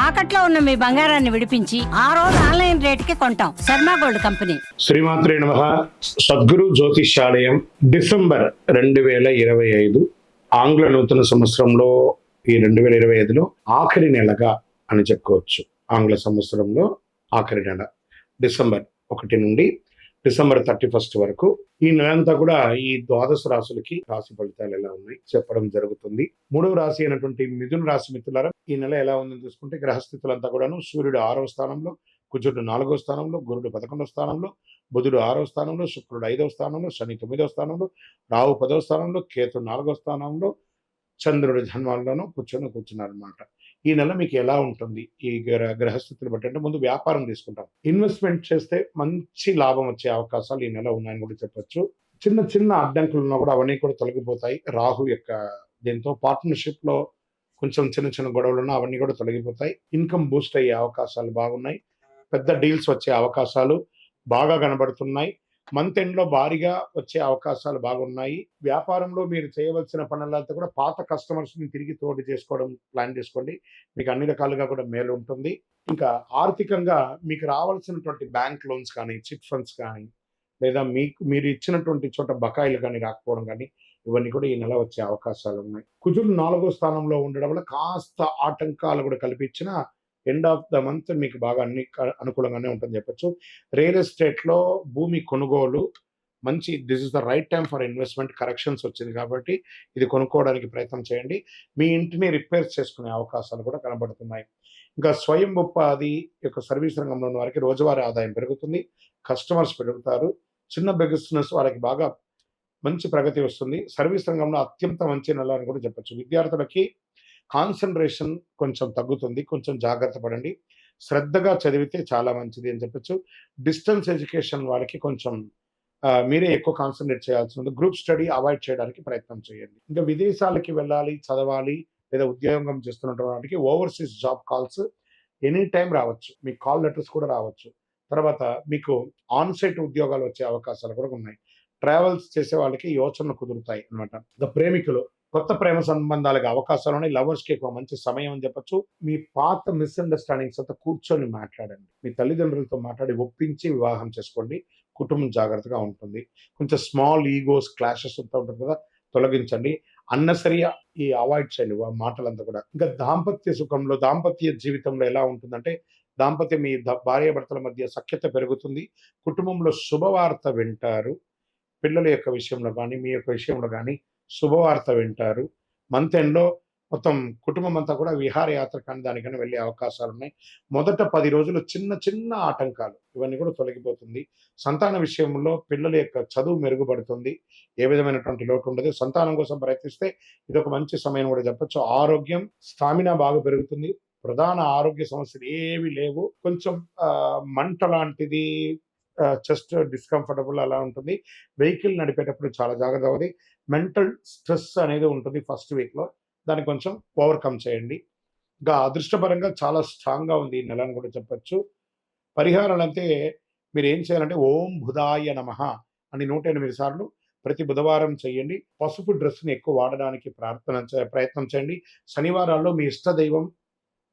తాకట్లో ఉన్న మీ బంగారాన్ని విడిపించి ఆ రోజు ఆన్లైన్ రేటుకి కొంటాం. Sharma gold company. శ్రీమాత్రే నమః. సద్గురు జ్యోతిష్యాలయం డిసెంబర్ 2025 ఆంగ్ల నూతన సంవత్సరంలో ఈ 2025లో ఆఖరి నెలగా అని చెప్పుకోవచ్చు. ఆంగ్ల సంవత్సరంలో ఆఖరి నెల డిసెంబర్ 1 నుండి డిసెంబర్ 31 వరకు ఈ నెలంతా కూడా ఈ ద్వాదశ రాశులకి రాశి ఫలితాలు ఎలా ఉన్నాయి చెప్పడం జరుగుతుంది. 3వ రాశి అయినటువంటి మిథున రాశి మిత్రులారా, ఈ నెల ఎలా ఉందని చూసుకుంటే గ్రహస్థితులంతా కూడాను సూర్యుడు 6వ స్థానంలో, కుజుడు 4వ స్థానంలో, గురుడు 11వ స్థానంలో, బుధుడు 6వ స్థానంలో, శుక్రుడు 5వ స్థానంలో, శని 9వ స్థానంలో, రాహు 10వ స్థానంలో, కేతు 4వ స్థానంలో, చంద్రుడి జన్మాల్లోనూ కూర్చున్నారనమాట. ఈ నెల మీకు ఎలా ఉంటుంది ఈ గ్రహస్థితులు బట్టి అంటే ముందు వ్యాపారం తీసుకుంటాం. ఇన్వెస్ట్మెంట్ చేస్తే మంచి లాభం వచ్చే అవకాశాలు ఈ నెల ఉన్నాయని కూడా చెప్పొచ్చు. చిన్న చిన్న అడ్డంకులు ఉన్నా కూడా అవన్నీ కూడా తొలగిపోతాయి. రాహు యొక్క దీంతో పార్ట్నర్షిప్ లో కొంచెం చిన్న చిన్న గొడవలు ఉన్నా అవన్నీ కూడా తొలగిపోతాయి. ఇన్కమ్ బూస్ట్ అయ్యే అవకాశాలు బాగున్నాయి. పెద్ద డీల్స్ వచ్చే అవకాశాలు బాగా కనబడుతున్నాయి. మంత్ ఎండ్ లో భారీగా వచ్చే అవకాశాలు బాగున్నాయి. వ్యాపారంలో మీరు చేయవలసిన పనులంతా కూడా పాత కస్టమర్స్ ని తిరిగి తోడు చేసుకోవడం ప్లాన్ చేసుకోండి. మీకు అన్ని రకాలుగా కూడా మేలు ఉంటుంది. ఇంకా ఆర్థికంగా మీకు రావాల్సినటువంటి బ్యాంక్ లోన్స్ కానీ, చిట్ ఫండ్స్ కానీ, లేదా మీరు ఇచ్చినటువంటి చోట బకాయిలు కానీ రాకపోవడం కానీ ఇవన్నీ కూడా ఈ నెల వచ్చే అవకాశాలు ఉన్నాయి. కుజుడు 4వ స్థానంలో ఉండడం వల్ల కాస్త ఆటంకాలు కూడా కల్పించిన ఎండ్ ఆఫ్ ద మంత్ మీకు బాగా అన్ని అనుకూలంగానే ఉంటుంది చెప్పొచ్చు. రియల్ ఎస్టేట్ లో భూమి కొనుగోలు మంచి, this is the right time for investment. Corrections వచ్చింది కాబట్టి ఇది కొనుక్కోవడానికి ప్రయత్నం చేయండి. మీ ఇంటిని రిపేర్ చేసుకునే అవకాశాలు కూడా కనబడుతున్నాయి. ఇంకా స్వయం ఉపాధి యొక్క సర్వీస్ రంగంలో ఉన్న వారికి రోజువారీ ఆదాయం పెరుగుతుంది. కస్టమర్స్ పెరుగుతారు. చిన్న బిజినెస్ వాళ్ళకి బాగా మంచి ప్రగతి వస్తుంది. సర్వీస్ రంగంలో అత్యంత మంచి నెల అని కూడా చెప్పొచ్చు. విద్యార్థులకి కాన్సన్ట్రేషన్ కొంచెం తగ్గుతుంది. కొంచెం జాగ్రత్త పడండి. శ్రద్ధగా చదివితే చాలా మంచిది అని చెప్పొచ్చు. డిస్టెన్స్ ఎడ్యుకేషన్ వాళ్ళకి కొంచెం మీరే ఎక్కువ కాన్సన్ట్రేట్ చేయాల్సి ఉంది. గ్రూప్ స్టడీ అవాయిడ్ చేయడానికి ప్రయత్నం చేయండి. ఇంకా విదేశాలకి వెళ్ళాలి, చదవాలి లేదా ఉద్యోగం చేస్తున్నటువంటి వాటికి overseas job calls any time రావచ్చు. మీ కాల్ లెటర్స్ కూడా రావచ్చు. తర్వాత మీకు ఆన్ సైట్ ఉద్యోగాలు వచ్చే అవకాశాలు కూడా ఉన్నాయి. ట్రావెల్స్ చేసే వాళ్ళకి యోచనలు కుదురుతాయి అనమాట. ఇంకా ప్రేమికులు కొత్త ప్రేమ సంబంధాలకు అవకాశాలు ఉన్నాయి. లవర్స్ కి ఎక్కువ మంచి సమయం అని చెప్పొచ్చు. మీ పాత మిస్అండర్స్టాండింగ్స్ అంతా కూర్చొని మాట్లాడండి. మీ తల్లిదండ్రులతో మాట్లాడి ఒప్పించి వివాహం చేసుకోండి. కుటుంబం జాగ్రత్తగా ఉంటుంది. కొంచెం స్మాల్ ఈగోస్ క్లాషెస్ ఉంటుంది కదా, తొలగించండి. అన్నసరి ఈ అవాయిడ్ చేయండి మాటలంతా కూడా. ఇంకా దాంపత్య సుఖంలో, దాంపత్య జీవితంలో ఎలా ఉంటుందంటే దాంపత్యం మీ భార్యాభర్తల మధ్య సఖ్యత పెరుగుతుంది. కుటుంబంలో శుభవార్త వింటారు. పిల్లల యొక్క విషయంలో కానీ, మీ యొక్క విషయంలో కానీ శుభవార్త వింటారు. మంత్ ఎండ్లో మొత్తం కుటుంబం అంతా కూడా విహారయాత్ర కానీ దానికన్నా వెళ్ళే అవకాశాలు ఉన్నాయి. మొదట 10 రోజులు చిన్న చిన్న ఆటంకాలు ఇవన్నీ కూడా తొలగిపోతుంది. సంతాన విషయంలో పిల్లల యొక్క చదువు మెరుగుపడుతుంది. ఏ విధమైనటువంటి లోటు ఉండదు. సంతానం కోసం ప్రయత్నిస్తే ఇది ఒక మంచి సమయం కూడా చెప్పొచ్చు. ఆరోగ్యం, స్టామినా బాగా పెరుగుతుంది. ప్రధాన ఆరోగ్య సమస్యలు ఏవి లేవు. కొంచెం మంట లాంటిది, చెస్ట్ డిస్కంఫర్టబుల్ అలా ఉంటుంది. వెహికల్ నడిపేటప్పుడు చాలా జాగ్రత్త అవ్వాలి. మెంటల్ స్ట్రెస్ అనేది ఉంటుంది ఫస్ట్ వీక్లో. దాన్ని కొంచెం ఓవర్కమ్ చేయండి. ఇంకా అదృష్టపరంగా చాలా స్ట్రాంగ్గా ఉంది ఈ నెల అని కూడా చెప్పొచ్చు. పరిహారాలు అంటే మీరు ఏం చేయాలంటే ఓం బుధాయ నమః అని 108 సార్లు ప్రతి బుధవారం చేయండి. పసుపు డ్రెస్ని ఎక్కువ వాడడానికి ప్రయత్నం చేయండి. శనివారాల్లో మీ ఇష్టదైవం,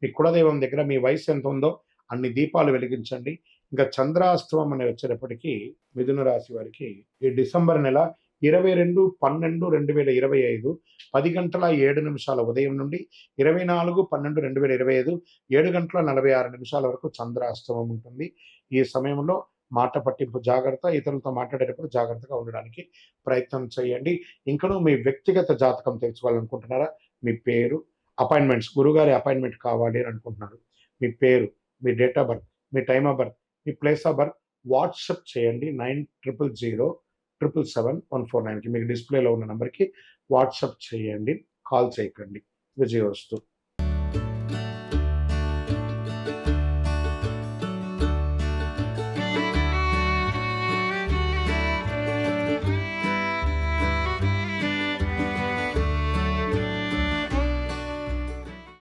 మీ కులదైవం దగ్గర మీ వయసు ఎంత ఉందో అన్ని దీపాలు వెలిగించండి. ఇంకా చంద్రాష్టమం అనేది వచ్చేటప్పటికి మిథున రాశి వారికి ఈ డిసెంబర్ నెల 22/12/2025 10:07 ఉదయం నుండి 24/12/2025 7:46 వరకు చంద్రాష్టమం ఉంటుంది. ఈ సమయంలో మాట పట్టింపు జాగ్రత్త. ఇతరులతో మాట్లాడేటప్పుడు జాగ్రత్తగా ఉండడానికి ప్రయత్నం చేయండి. ఇంకనూ మీ వ్యక్తిగత జాతకం తెలుసుకోవాలనుకుంటున్నారా? మీ పేరు, అపాయింట్మెంట్స్, గురుగారి అపాయింట్మెంట్ కావాలి అని అనుకుంటున్నారు. మీ పేరు, మీ డేట్ ఆఫ్ బర్త్, మీ టైమ్ ఆఫ్ బర్త్, మీ ప్లేస్ ఆఫ్ బర్త్ వాట్సాప్ చేయండి. 9000077149కి మీకు డిస్ప్లేలో ఉన్న నెంబర్కి వాట్సాప్ చేయండి. కాల్ చేయకండి. విజయవస్తు.